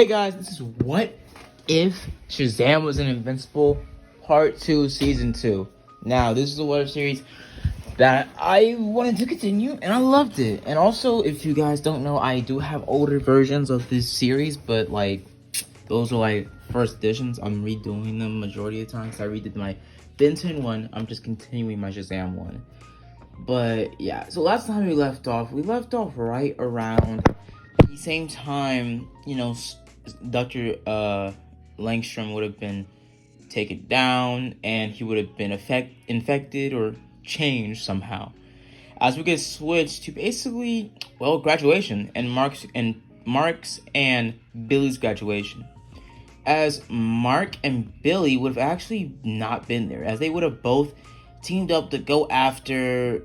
Hey guys, this is What If Shazam Was an Invincible Part 2 Season 2. Now, this is a web series that I wanted to continue, and I loved it. And also, if you guys don't know, I do have older versions of this series, but like, those are like first editions. I'm redoing them majority of the time, so I redid my Ben 10 one. I'm just continuing my Shazam one. But yeah, so last time we left off right around the same time, Dr. Langstrom would have been taken down and he would have been infected or changed somehow. As we get switched to basically, graduation and Mark's and Billy's graduation. As Mark and Billy would have actually not been there, as they would have both teamed up to go after,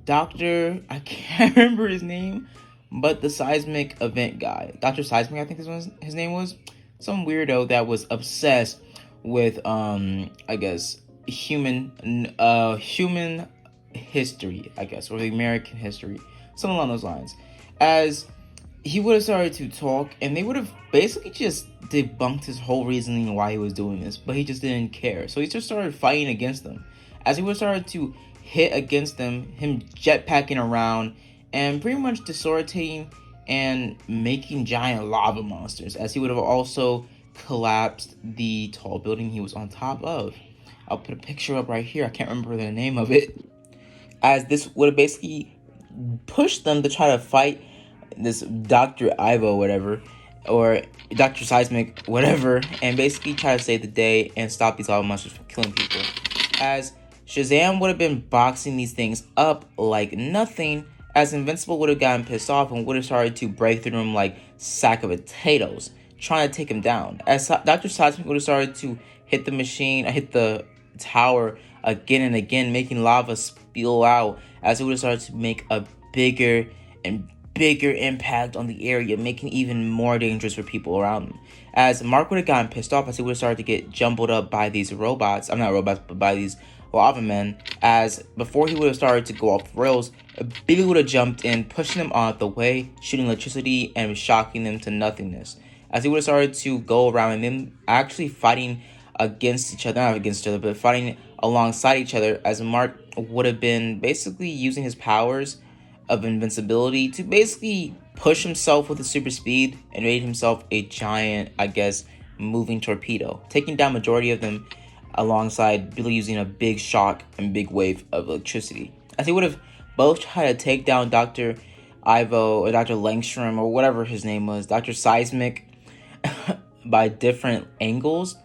Dr. I can't remember his name, but the seismic event guy. Dr. Seismic, I think his name was. Some weirdo that was obsessed with, human history, or the American history. Something along those lines. As he would have started to talk, and they would have basically just debunked his whole reasoning why he was doing this, but he just didn't care. So he just started fighting against them. As he would have started to hit against them, him jetpacking around, and pretty much disorientating and making giant lava monsters, as he would have also collapsed the tall building he was on top of. I'll put a picture up right here. I can't remember the name of it. As this would have basically pushed them to try to fight this Dr. Ivo, whatever, or Dr. Seismic, whatever, and basically try to save the day and stop these lava monsters from killing people. As Shazam would have been boxing these things up like nothing, as Invincible would have gotten pissed off and would have started to break through him like sack of potatoes, trying to take him down. As Dr. Seismic would have started to hit the tower again and again, making lava spill out, as it would have started to make a bigger and bigger impact on the area, making it even more dangerous for people around him. As Mark would have gotten pissed off, as he would have started to get jumbled up by these robots. I'm not robots, but by these lava men. As before he would have started to go off the rails, Billy would have jumped in, pushing them out of the way, shooting electricity and shocking them to nothingness. As he would have started to go around and them actually fighting against each other, not against each other, but fighting alongside each other, as Mark would have been basically using his powers of invincibility to basically push himself with his super speed and made himself a giant, moving torpedo, taking down majority of them alongside Billy using a big shock and big wave of electricity. As he would have both tried to take down Dr. Ivo or Dr. Langstrom or whatever his name was, Dr. Seismic, by different angles,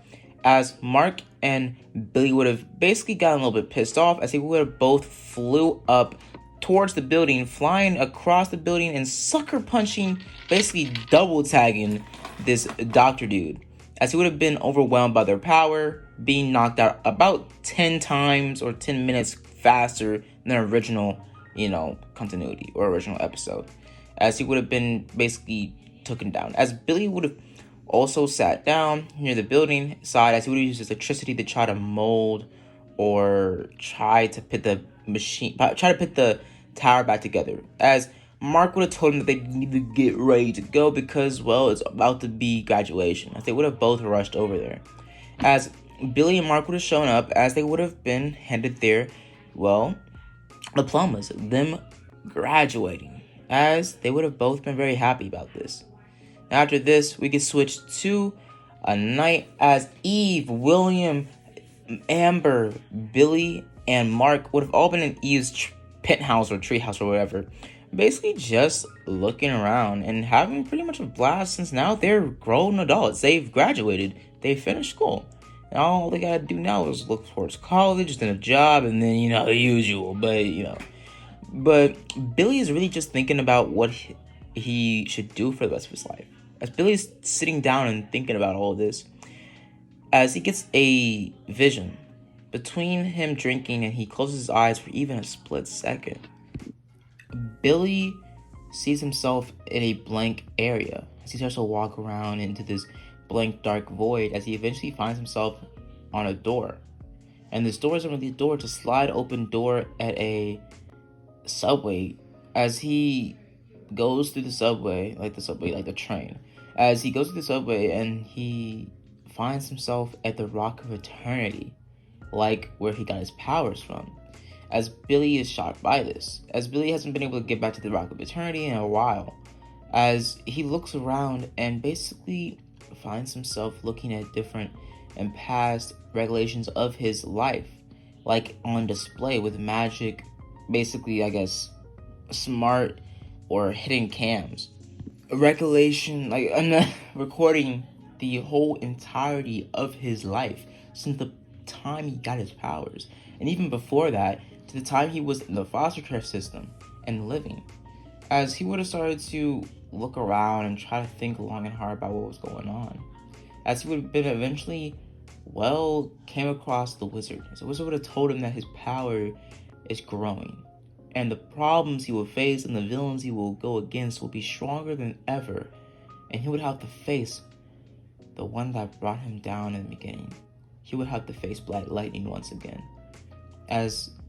as Mark and Billy would have basically gotten a little bit pissed off, as they would have both flew up towards the building, flying across the building and sucker punching, basically double tagging this doctor dude, as he would have been overwhelmed by their power, being knocked out about 10 times or 10 minutes faster than original, continuity or original episode, as he would have been basically taken down. As Billy would have also sat down near the building side, as he would have used his electricity to try to mold or try to put the tower back together. As Mark would have told him that they need to get ready to go because, it's about to be graduation, as they would have both rushed over there. As Billy and Mark would have shown up, as they would have been handed their, diplomas, them graduating, as they would have both been very happy about this. After this, we get switched to a night as Eve, William, Amber, Billy, and Mark would have all been in Eve's penthouse or treehouse or whatever, basically just looking around and having pretty much a blast, since now they're grown adults. They've graduated. They finished school. And all they gotta do now is look towards college, then a job, and then, the usual. But Billy is really just thinking about what he should do for the rest of his life. As Billy's sitting down and thinking about all of this, as he gets a vision between him drinking and he closes his eyes for even a split second, Billy sees himself in a blank area as he starts to walk around into this blank dark void, as he eventually finds himself on a door. And this door isn't really a door, it's a slide open door at a subway. As he goes through the subway, like the train, as he goes to the subway and he finds himself at the Rock of Eternity, like where he got his powers from. As Billy is shocked by this, as Billy hasn't been able to get back to the Rock of Eternity in a while, as he looks around and basically finds himself looking at different and past regulations of his life, like on display with magic, basically, I guess, smart or hidden cams. A recollection, like recording the whole entirety of his life since the time he got his powers, and even before that, to the time he was in the foster care system and living. As he would have started to look around and try to think long and hard about what was going on. As he would have been eventually, came across the wizard. So the wizard would have told him that his power is growing. And the problems he will face and the villains he will go against will be stronger than ever. And he would have to face the one that brought him down in the beginning. He would have to face Black Lightning once again.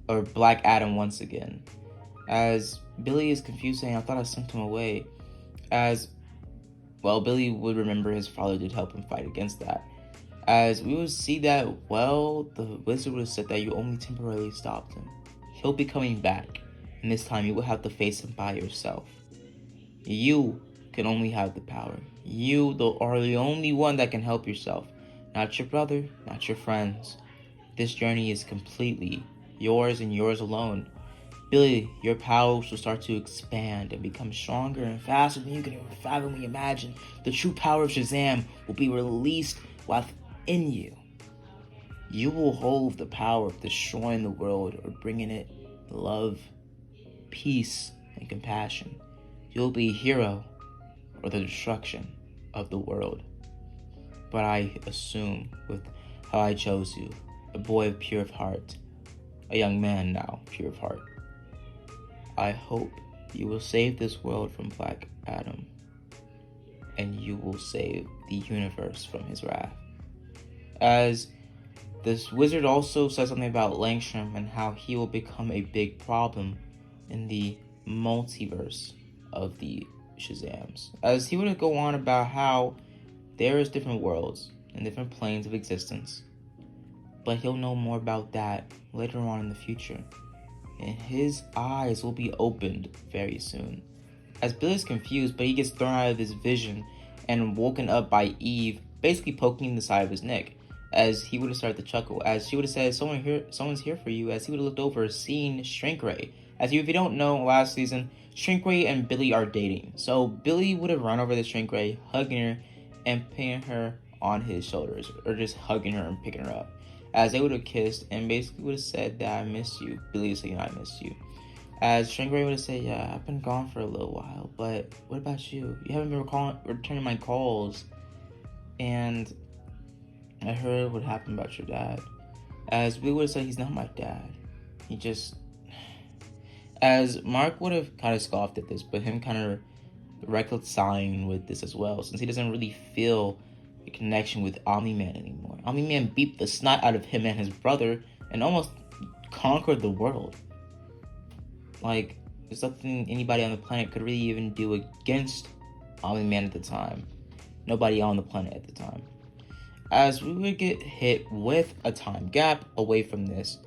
Or Black Adam once again. As Billy is confused saying, I thought I sent him away. Billy would remember his father did help him fight against that. As we would see that, the wizard would have said that you only temporarily stopped him. He'll be coming back, and this time you will have to face him by yourself. You can only have the power. You are the only one that can help yourself. Not your brother, not your friends. This journey is completely yours and yours alone. Billy, your powers will start to expand and become stronger and faster than you can even fathom imagine. The true power of Shazam will be released within you. You will hold the power of destroying the world or bringing it love, peace, and compassion. You'll be a hero or the destruction of the world. But I assume with how I chose you, a boy of pure of heart, a young man now, pure of heart, I hope you will save this world from Black Adam, and you will save the universe from his wrath. As this wizard also says something about Langstrom and how he will become a big problem in the multiverse of the Shazams. As he would go on about how there is different worlds and different planes of existence, but he'll know more about that later on in the future. And his eyes will be opened very soon. As Billy's confused, but he gets thrown out of his vision and woken up by Eve, basically poking the side of his neck. As he would have started to chuckle, as she would have said, someone's here for you. As he would have looked over, seeing Shrinkray. As if you don't know, last season, Shrinkray and Billy are dating. So Billy would have run over to Shrinkray, hugging her and putting her on his shoulders, or just hugging her and picking her up. As they would have kissed and basically would have said that I miss you. Billy was saying I miss you. As Shrinkray would have said, yeah, I've been gone for a little while, but what about you? You haven't been returning my calls. And I heard what happened about your dad. As Billy would have said, he's not my dad. He just... As Mark would have kind of scoffed at this, but him kind of reconciling with this as well, since he doesn't really feel a connection with Omni-Man anymore. Omni-Man beat the snot out of him and his brother and almost conquered the world. Like, there's nothing anybody on the planet could really even do against Omni-Man at the time. Nobody on the planet at the time. As we would get hit with a time gap away from this,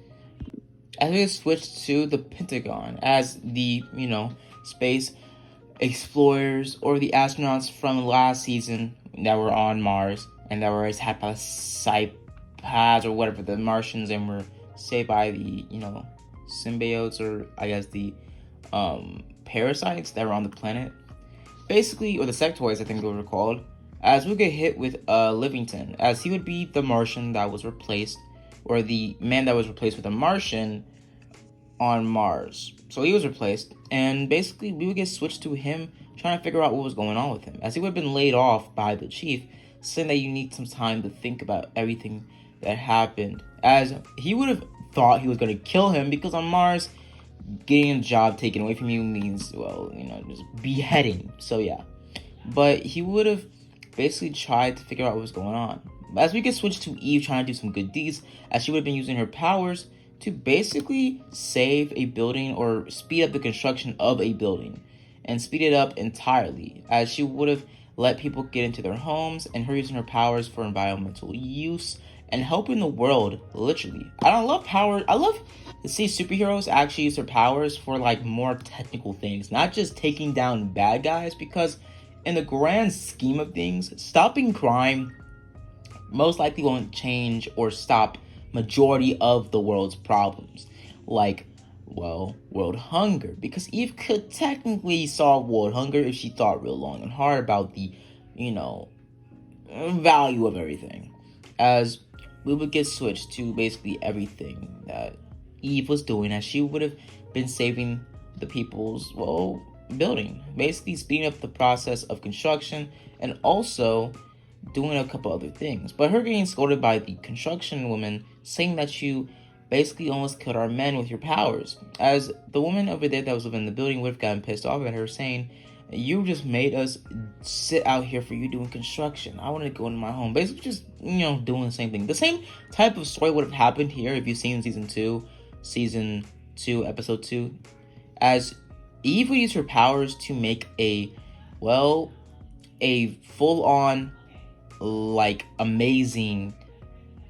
as we switch to the Pentagon, as the, space explorers or the astronauts from last season that were on Mars and that were attacked by cypads or whatever, the Martians, and were saved by the, symbiotes, or I guess the parasites that were on the planet. Basically, or the sectoids, I think they were called. As we get hit with Livington, as he would be the Martian that was replaced, or the man that was replaced with a Martian on Mars. So he was replaced, and basically we would get switched to him trying to figure out what was going on with him, as he would have been laid off by the chief, saying that you need some time to think about everything that happened, as he would have thought he was going to kill him, because on Mars, getting a job taken away from you means, just beheading. So yeah, but he would have basically tried to figure out what was going on. As we get switched to Eve trying to do some good deeds, as she would have been using her powers to basically save a building or speed up the construction of a building and speed it up entirely, as she would have let people get into their homes, and her using her powers for environmental use and helping the world, literally. I love power. I love to see superheroes actually use their powers for like more technical things, not just taking down bad guys, because in the grand scheme of things, stopping crime most likely won't change or stop majority of the world's problems, like, well, world hunger, because Eve could technically solve world hunger if she thought real long and hard about the, you know, value of everything. As we would get switched to basically everything that Eve was doing, as she would have been saving the people's, well, building, basically speeding up the process of construction, and also doing a couple other things. But her getting scolded by the construction woman, saying that you basically almost killed our men with your powers. As the woman over there that was living in the building would have gotten pissed off at her, saying, you just made us sit out here for you doing construction. I wanted to go into my home. Basically just, doing the same thing. The same type of story would have happened here if you've seen season 2, episode 2. As Eve would use her powers to make a full-on, like, amazing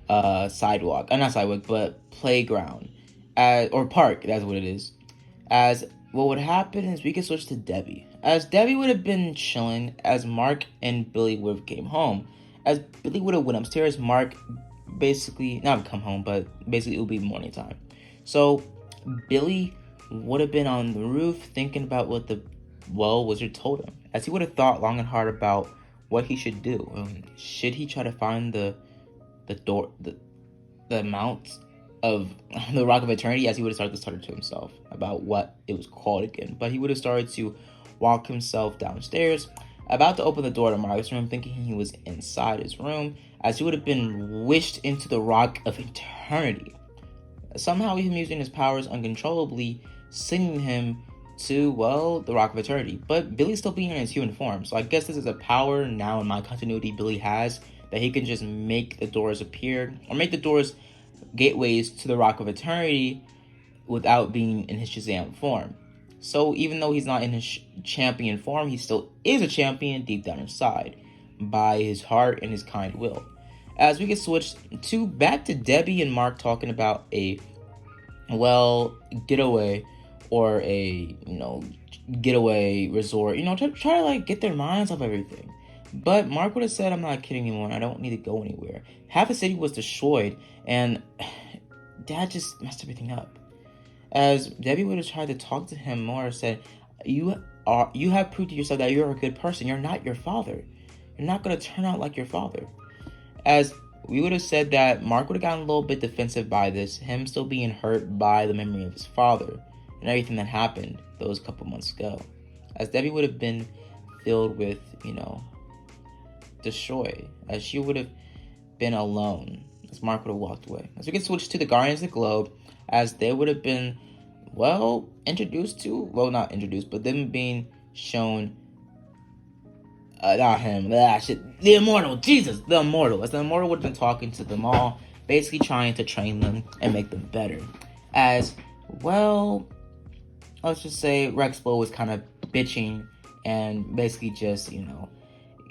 sidewalk. Not sidewalk, but playground. Or park, that's what it is. As what would happen is we could switch to Debbie. As Debbie would have been chilling as Mark and Billy would have came home. As Billy would have went upstairs, Mark basically, not come home, but basically it would be morning time. So Billy would have been on the roof thinking about what the wizard told him. As he would have thought long and hard about what he should do. Should he try to find the amount of the Rock of Eternity, as he would have started to stutter to himself about what it was called again. But he would have started to walk himself downstairs, about to open the door to Mark's room, thinking he was inside his room, as he would have been wished into the Rock of Eternity. Somehow him using his powers uncontrollably, sending him to, the Rock of Eternity. But Billy's still being in his human form, so I guess this is a power now in my continuity Billy has, that he can just make the doors appear, or make the doors gateways to the Rock of Eternity without being in his Shazam form. So even though he's not in his champion form, he still is a champion deep down inside, by his heart and his kind will. As we get switched to back to Debbie and Mark talking about a getaway, or a getaway resort, try to like get their minds off everything. But Mark would have said, I'm not kidding anymore, I don't need to go anywhere. Half the city was destroyed, and Dad just messed everything up. As Debbie would have tried to talk to him more, said, you have proved to yourself that you're a good person. You're not your father. You're not going to turn out like your father. As we would have said that Mark would have gotten a little bit defensive by this, him still being hurt by the memory of his father and everything that happened those couple months ago. As Debbie would have been filled with, destroy, as she would have been alone, as Mark would have walked away. As we get switched to the Guardians of the Globe, as they would have been, introduced to, not introduced, but them being shown, the Immortal, Jesus, the Immortal, as the Immortal would have been talking to them all, basically trying to train them and make them better. As, let's just say Rexpo was kind of bitching and basically just,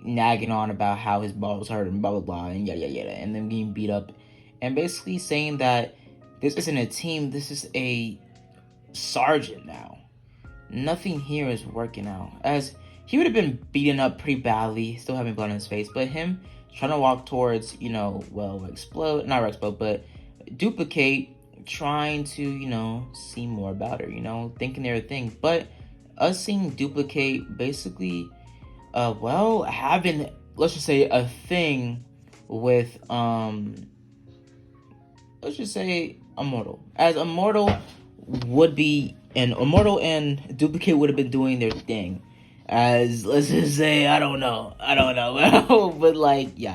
nagging on about how his balls hurt and blah blah blah and yada yada yada, and then getting beat up, and basically saying that this isn't a team, this is a sergeant now. Nothing here is working out. As he would have been beaten up pretty badly, still having blood on his face, but him trying to walk towards, Duplicate, trying to, see more about her, thinking they're a thing. But us seeing Duplicate basically having, let's just say, a thing with let's just say Immortal. As Immortal would be, and Immortal and Duplicate would have been doing their thing. As, let's just say, I don't know, but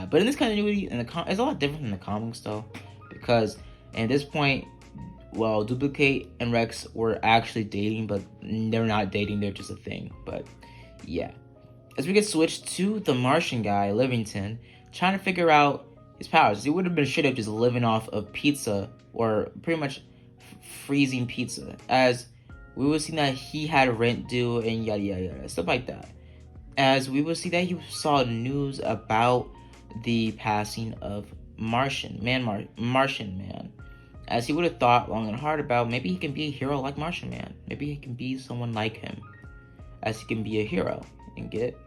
but in this continuity, it's a lot different in the comics though, because at this point, Duplicate and Rex were actually dating, but they're not dating, they're just a thing. But yeah, as we get switched to the Martian guy, Livingston, trying to figure out his powers. He would have been straight up just living off of pizza, or pretty much freezing pizza, as we would see that he had rent due and yada yada yada, stuff like that. as we will see that he saw news about the passing of Martian Man, as he would have thought long and hard about maybe he can be a hero like Martian Man, maybe he can be someone like him, as he can be a hero and get,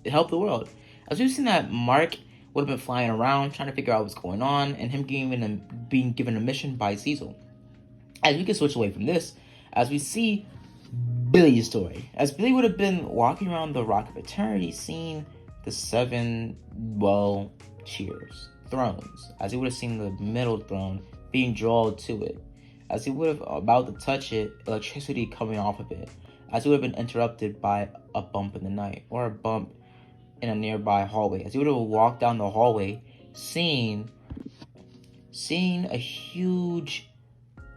help the world. As we've seen that Mark would have been flying around trying to figure out what's going on, and him being given a mission by Cecil. As we can switch away from this, as we see Billy's story, as Billy would have been walking around the Rock of Eternity, seeing the seven, thrones, as he would have seen the middle throne being drawn to it, as he would have about to touch it, electricity coming off of it, as he would have been interrupted by a bump in the night, or a bump in a nearby hallway, as he would have walked down the hallway, seeing a huge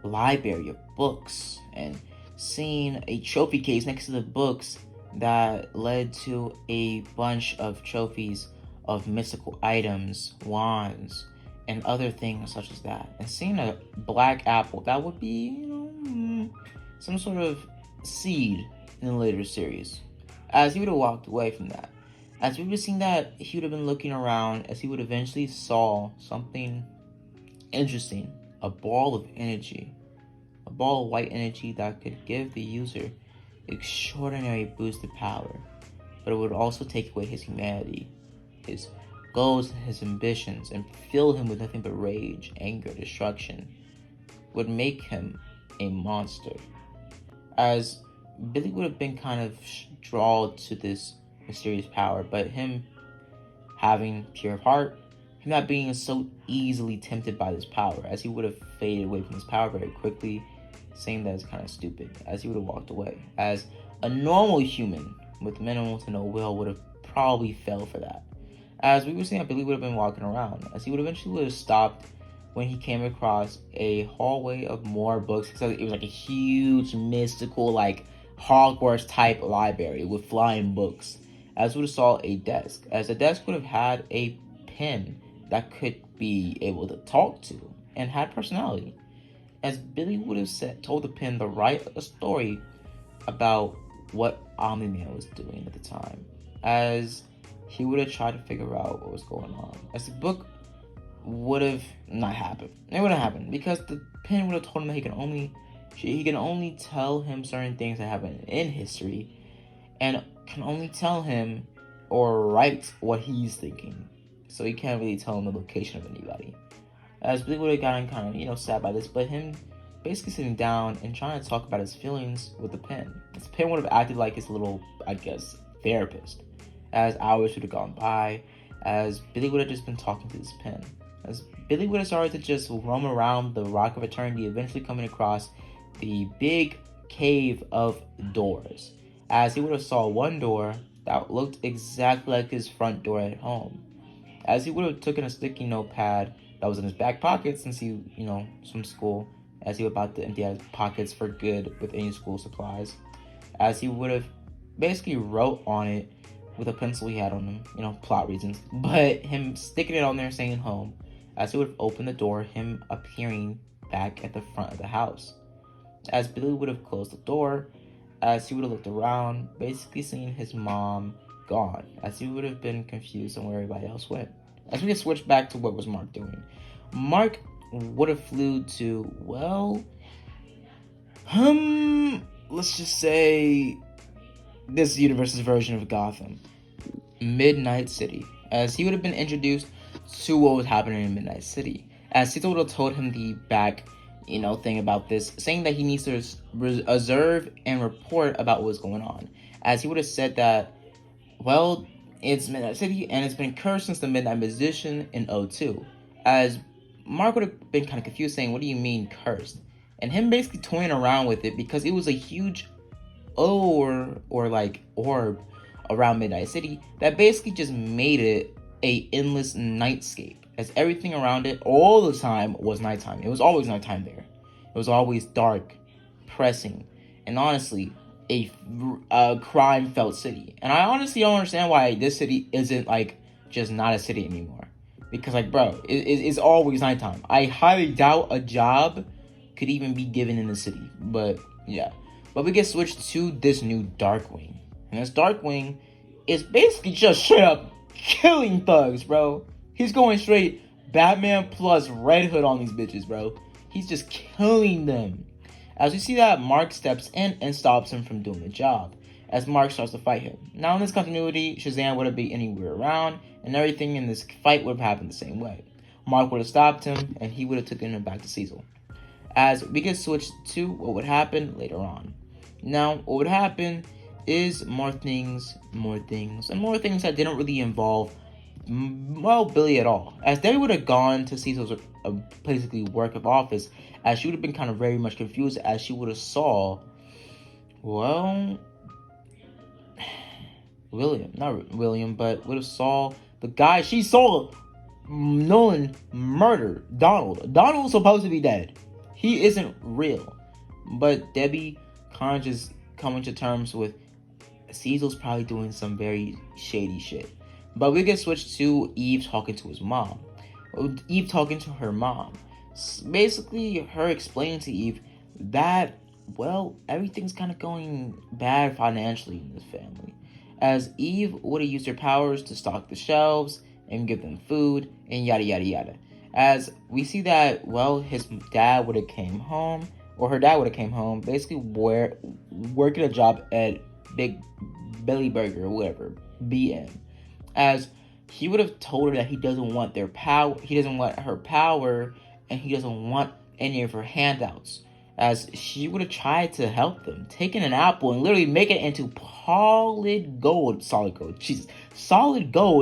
library of books, and seeing a trophy case next to the books that led to a bunch of trophies of mystical items, wands, and other things such as that, and seeing a black apple that would be, some sort of seed in the later series. As he would have walked away from that, as we would have seen that he would have been looking around, as he would eventually saw something interesting, a ball of energy, a ball of white energy that could give the user extraordinary boosted power, but it would also take away his humanity, his goals, his ambitions, and fill him with nothing but rage, anger, destruction, would make him a monster. As Billy would have been kind of drawn to this mysterious power, but him having pure heart, him not being so easily tempted by this power, as he would have faded away from this power very quickly, saying that it's kind of stupid, as he would have walked away. As a normal human with minimal to no will would have probably fell for that. As we were saying, Billy would have been walking around, as he would eventually have stopped when he came across a hallway of more books. It was like a huge mystical, like Hogwarts type library with flying books. As we would have saw a desk, as the desk would have had a pen that could be able to talk to and had personality. As Billy would have told the pen to write a story about what Omni-Man was doing at the time, as he would have tried to figure out what was going on. As the book would have not happened. It wouldn't happen because the pen would have told him that he can only tell him certain things that happen in history, and can only tell him or write what he's thinking. So he can't really tell him the location of anybody. As Billy would have gotten kind of, sad by this, but him basically sitting down and trying to talk about his feelings with the pen. This pen would have acted like his little, therapist. As hours would have gone by, as Billy would have just been talking to this pen. As Billy would have started to just roam around the Rock of Eternity, eventually coming across the big cave of doors. As he would have saw one door that looked exactly like his front door at home. As he would have taken a sticky notepad that was in his back pocket since he, from school, as he was about to empty out his pockets for good with any school supplies. As he would have basically wrote on it with a pencil he had on him, plot reasons, but him sticking it on there saying home. As he would have opened the door, him appearing back at the front of the house. As Billy would have closed the door, as he would have looked around, basically seeing his mom gone, as he would have been confused on where everybody else went. As we can switch back to what was Mark doing. Mark would have flew to, let's just say this universe's version of Gotham, Midnight City, as he would have been introduced to what was happening in Midnight City. As Cecil would have told him the back, thing about this, saying that he needs to observe and report about what's going on. As he would have said that, it's Midnight City and it's been cursed since the Midnight Magician in '02. As Mark would have been kind of confused, saying, what do you mean cursed? And him basically toying around with it because it was a huge orb around Midnight City that basically just made it a endless nightscape, as everything around it all the time was nighttime. It was always nighttime there. It was always dark, pressing, and honestly a crime felt city. And I honestly don't understand why this city isn't just not a city anymore, because it's always nighttime. I highly doubt a job could even be given in the city, but yeah. But we get switched to this new Darkwing, And this Darkwing is basically just straight up killing thugs, bro. He's going straight Batman plus Red Hood on these bitches, bro. He's just killing them. As we see that, Mark steps in and stops him from doing the job, as Mark starts to fight him. Now in this continuity, Shazam wouldn't be anywhere around, and everything in this fight would have happened the same way. Mark would have stopped him, and he would have taken him back to Cecil. As we get switched to what would happen later on. Now, what would happen is more things that didn't really involve, well, Billy at all. As Debbie would have gone to Cecil's basically work of office, as she would have been kind of very much confused, as she would have saw, well, not William, but would have saw the guy she saw Nolan murder, Donald. Donald was supposed to be dead. He isn't real. But Debbie kind of just coming to terms with Cecil's probably doing some very shady shit. But we get switched to Eve talking to his mom. Eve talking to her mom. Basically, her explaining to Eve that, well, everything's kind of going bad financially in this family. As Eve would have used her powers to stock the shelves and give them food and yada yada yada. As we see that, well, his dad would have came home, or her dad would have came home, basically working a job at Big Billy Burger or whatever, BM. As he would have told her that he doesn't want their power, he doesn't want her power, and he doesn't want any of her handouts. As she would have tried to help them, taking an apple and literally making it into solid gold,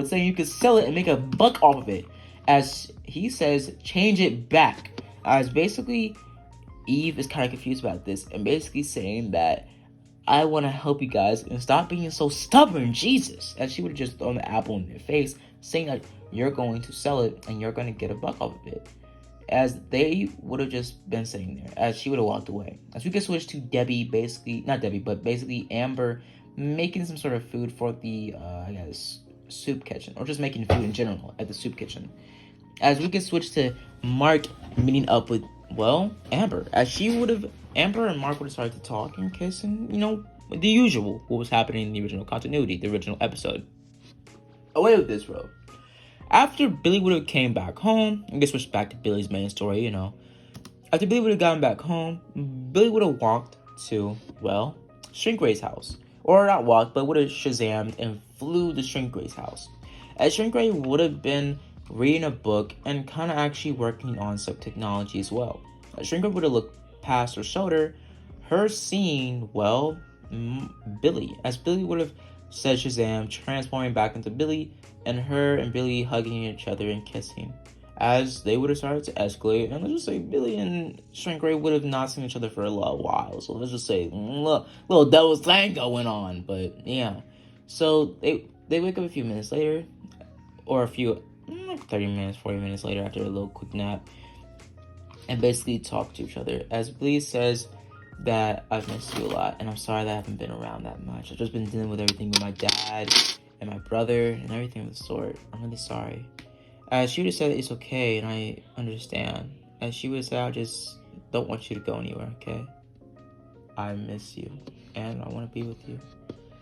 saying you could sell it and make a buck off of it. As he says, change it back. As basically, Eve is kind of confused about this and basically saying that I want to help you guys and stop being so stubborn, Jesus. As she would have just thrown the apple in their face, saying that you're going to sell it and you're going to get a buck off of it. As they would have just been sitting there, as she would have walked away. As we get switched to Debbie, basically Amber making some sort of food for the, soup kitchen, or just making food in general at the soup kitchen. As we get switched to Mark meeting up with, well, Amber, as Amber and Mark would have started to talk and kiss and, the usual, what was happening in the original continuity, the original episode. Away with this, bro. After Billy would have came back home, I guess switched back to Billy's main story, After Billy would have gotten back home, Billy would have walked to, well, Shrink Ray's house. Or not walked, but would have Shazammed and flew to Shrink Ray's house. As Shrink Ray would have been reading a book and kind of actually working on some technology as well. As Shrink Ray would have looked past her shoulder, her seeing, well, Billy. As Billy would have said Shazam, transforming back into Billy, and her and Billy hugging each other and kissing. As they would have started to escalate, and let's just say Billy and Shrink Ray would have not seen each other for a little while. So let's just say little devil's thing going on. But yeah, so they wake up a few minutes later, or 30 minutes, 40 minutes later after a little quick nap, and basically talk to each other. As Billy says that I've missed you a lot, and I'm sorry that I haven't been around that much. I've just been dealing with everything with my dad and my brother and everything of the sort. I'm really sorry. As she would have said, it's okay, and I understand. As she would have said, I just don't want you to go anywhere, okay? I miss you, and I want to be with you.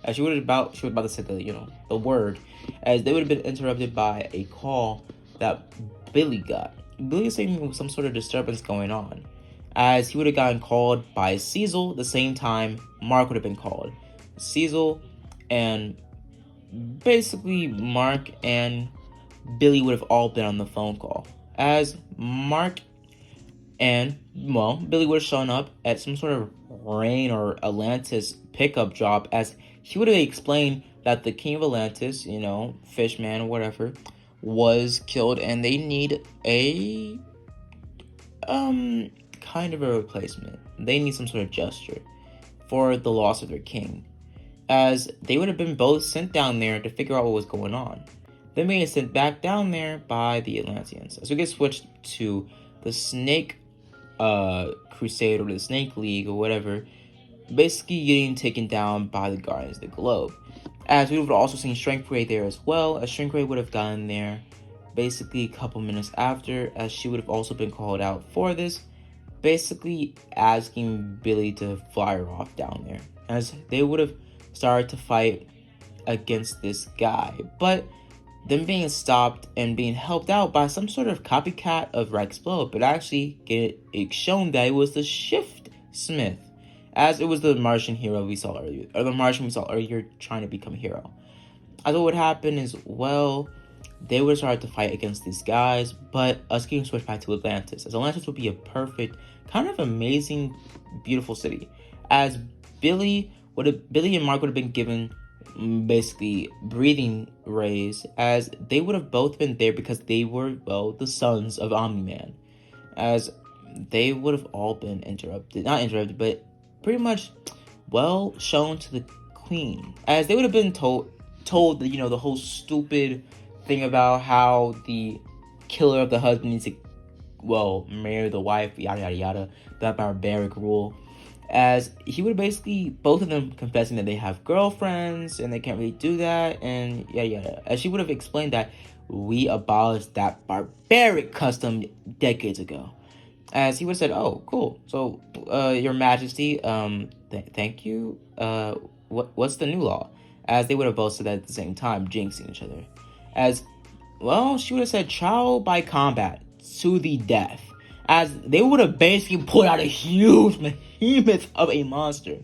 As she was about to say the word, as they would have been interrupted by a call that Billy got. Billy was saying there was some sort of disturbance going on, as he would have gotten called by Cecil the same time Mark would have been called. Cecil and basically Mark and Billy would have all been on the phone call, as Mark and, well, Billy would have shown up at some sort of Rain or Atlantis pickup job, as he would have explained that the King of Atlantis, Fishman or whatever, was killed, and they need a kind of a replacement. They need some sort of gesture for the loss of their king, as they would have been both sent down there to figure out what was going on. Then being sent back down there by the Atlanteans. As we get switched to the Snake Crusade or the Snake League or whatever, basically getting taken down by the Guardians of the Globe. As we would have also seen Shrink Ray there as well, as Shrink Ray would have gotten there basically a couple minutes after, as she would have also been called out for this, basically asking Billy to fly her off down there. As they would have started to fight against this guy, but them being stopped and being helped out by some sort of copycat of Rex Blow, but actually it shown that it was the Shift Smith, as it was the Martian hero we saw earlier, or the Martian we saw earlier trying to become a hero. I thought what happened is, well, they would have started to fight against these guys, but us getting switched back to Atlantis, as Atlantis would be a perfect, kind of amazing, beautiful city, as Billy and Mark would have been given basically breathing rays, as they would have both been there because they were, well, the sons of Omni-Man, as they would have all been not interrupted, but pretty much, well, shown to the queen, as they would have been told that, the whole stupid thing about how the killer of the husband needs to, well, marry the wife, yada yada yada, that barbaric rule, as he would basically, both of them confessing that they have girlfriends and they can't really do that, and yada yada, as she would have explained that we abolished that barbaric custom decades ago, as he would have said, oh, cool, so, your majesty, thank you, what's the new law, as they would have both said that at the same time, jinxing each other, as, well, she would have said trial by combat to the death, as they would have basically put out a huge behemoth of a monster,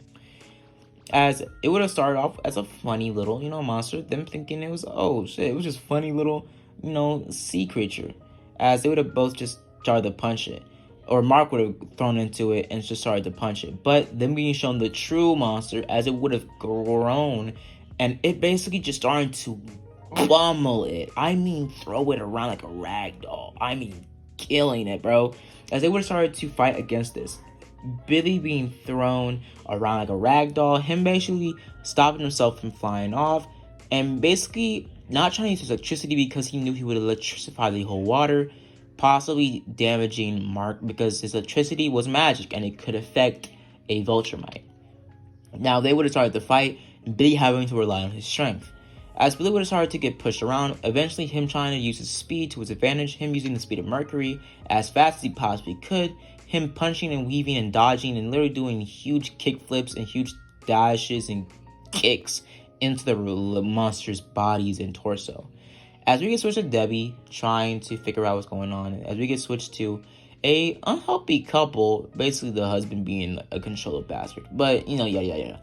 as it would have started off as a funny little, monster, them thinking it was, oh shit, it was just funny little, sea creature, as they would have both just started to punch it, or Mark would have thrown into it and just started to punch it, but then being shown the true monster, as it would have grown, and it basically just started to pummel it. I mean, throw it around like a rag doll. I mean, killing it, bro. As they would have started to fight against this, Billy being thrown around like a rag doll, him basically stopping himself from flying off, and basically not trying to use his electricity because he knew he would electrify the whole water, possibly damaging Mark because his electricity was magic and it could affect a Vulturemite. Now they would have started to fight, Billy having to rely on his strength. As Billy would have started to get pushed around, eventually him trying to use his speed to his advantage, him using the speed of Mercury as fast as he possibly could, him punching and weaving and dodging and literally doing huge kick flips and huge dashes and kicks into the monster's bodies and torso. As we get switched to Debbie trying to figure out what's going on, as we get switched to a unhealthy couple, basically the husband being a controlled bastard, but yeah.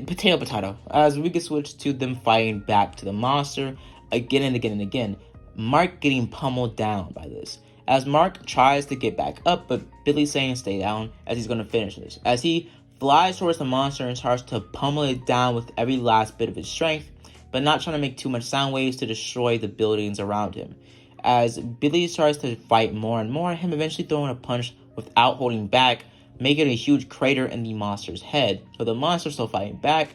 Potato. As we get switched to them fighting back to the monster again and again and again. Mark getting pummeled down by this. As Mark tries to get back up, but Billy's saying stay down as he's going to finish this. As he flies towards the monster and starts to pummel it down with every last bit of his strength, but not trying to make too much sound waves to destroy the buildings around him. As Billy starts to fight more and more, him eventually throwing a punch without holding back, making a huge crater in the monster's head. So the monster's still fighting back,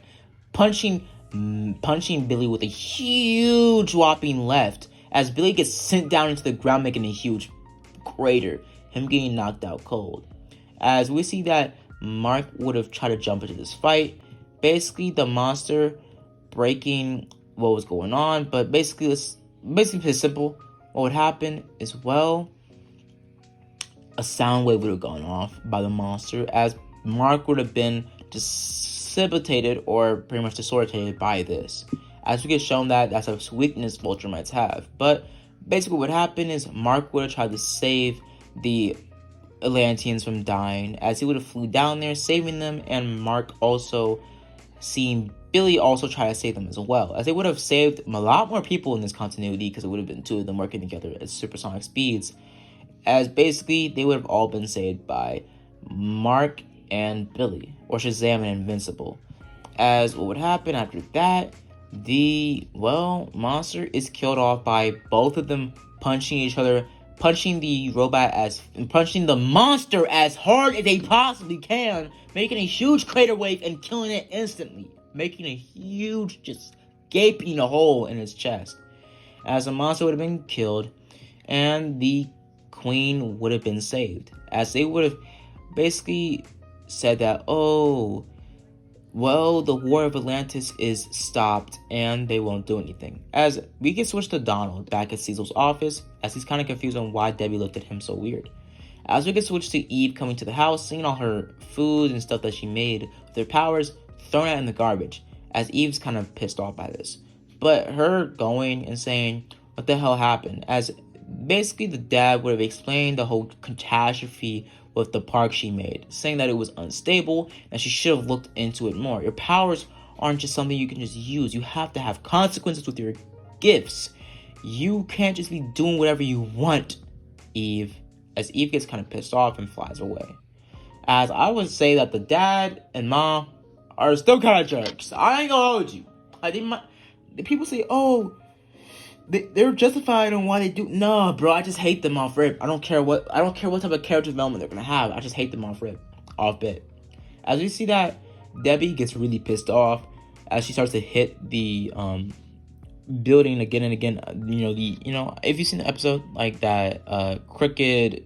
punching Billy with a huge whopping left, as Billy gets sent down into the ground, making a huge crater, him getting knocked out cold. As we see that Mark would have tried to jump into this fight, basically the monster breaking what was going on, but basically it's simple. What would happen is, well, a sound wave would have gone off by the monster, as Mark would have been dissipated or pretty much disorientated by this. As we get shown that that's a weakness Vulturemites have. But basically what happened is Mark would have tried to save the Atlanteans from dying, as he would have flew down there saving them, and Mark also seeing Billy also try to save them as well, as they would have saved a lot more people in this continuity because it would have been two of them working together at supersonic speeds, as basically they would have all been saved by Mark and Billy, or Shazam and Invincible. As what would happen after that, the monster is killed off by both of them punching each other, punching the monster as hard as they possibly can, making a huge crater wave and killing it instantly, making a huge, just gaping hole in its chest. As the monster would have been killed, and the queen would have been saved, as they would have basically said that, the War of Atlantis is stopped and they won't do anything. As we get switched to Donald back at Cecil's office, as he's kind of confused on why Debbie looked at him so weird. As we get switched to Eve coming to the house, seeing all her food and stuff that she made with her powers, throwing it in the garbage, as Eve's kind of pissed off by this. But her going and saying, what the hell happened? As basically the dad would have explained the whole catastrophe with the park she made, saying that it was unstable and she should have looked into it more. Your powers aren't just something you can just use. You have to have consequences with your gifts. You can't just be doing whatever you want, Eve. As Eve gets kind of pissed off and flies away. As I would say that the dad and mom are still kind of jerks. I ain't gonna hold you. Like the people say, oh, they're justified on why they do. No, bro, I just hate them off rip. I don't care what type of character development they're gonna have. I just hate them off rip, off bit. As we see that Debbie gets really pissed off as she starts to hit the building again and again. If you've seen the episode, like that crooked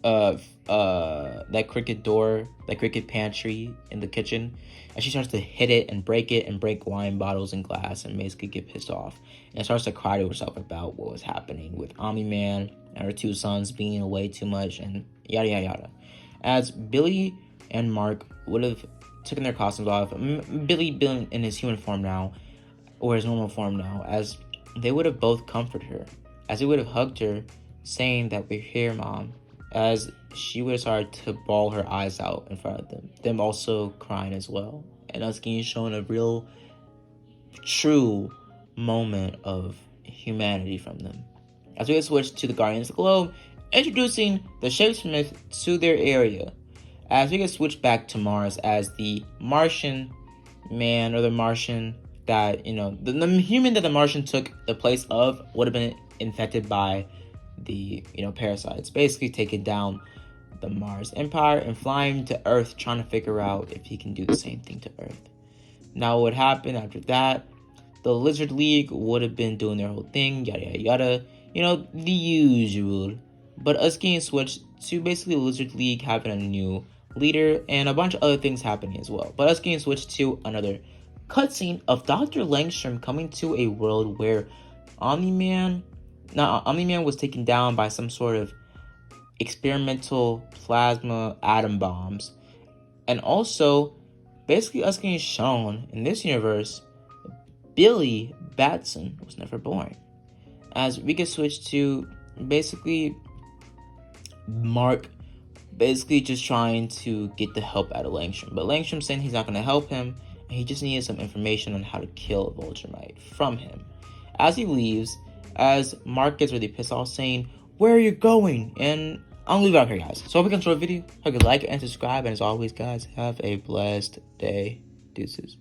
that crooked door, that crooked pantry in the kitchen, and she starts to hit it and break wine bottles and glass and basically get pissed off and starts to cry to herself about what was happening with Omni-Man and her two sons being away too much and yada yada yada. As Billy and Mark would have taken their costumes off, Billy being in his human form now, or his normal form now, as they would have both comforted her, as they would have hugged her, saying that we're here, Mom, as she would have started to bawl her eyes out in front of them also crying as well, and us getting shown a real, true moment of humanity from them. As we get switched to the Guardians of the Globe, introducing the Shapesmith to their area, as we get switched back to Mars as the Martian man, or the Martian that, the human that the Martian took the place of would have been infected by the, parasites, basically taking down the Mars Empire and flying to Earth, trying to figure out if he can do the same thing to Earth. Now, what happened after that? The Lizard League would have been doing their whole thing, yada yada yada, the usual. But us getting switched to basically the Lizard League having a new leader and a bunch of other things happening as well. But us getting switched to another cutscene of Dr. Langstrom coming to a world where Omni-Man was taken down by some sort of experimental plasma atom bombs. And also, basically us getting shown in this universe, Billy Batson was never born. As we get switched to basically Mark basically just trying to get the help out of Langstrom. But Langstrom saying he's not going to help him, and he just needed some information on how to kill Vulture from him. As he leaves, as Mark gets really pissed off saying, where are you going? And I'll leave it out here, guys. So if you enjoyed the video, hope you like and subscribe. And as always, guys, have a blessed day. Deuces.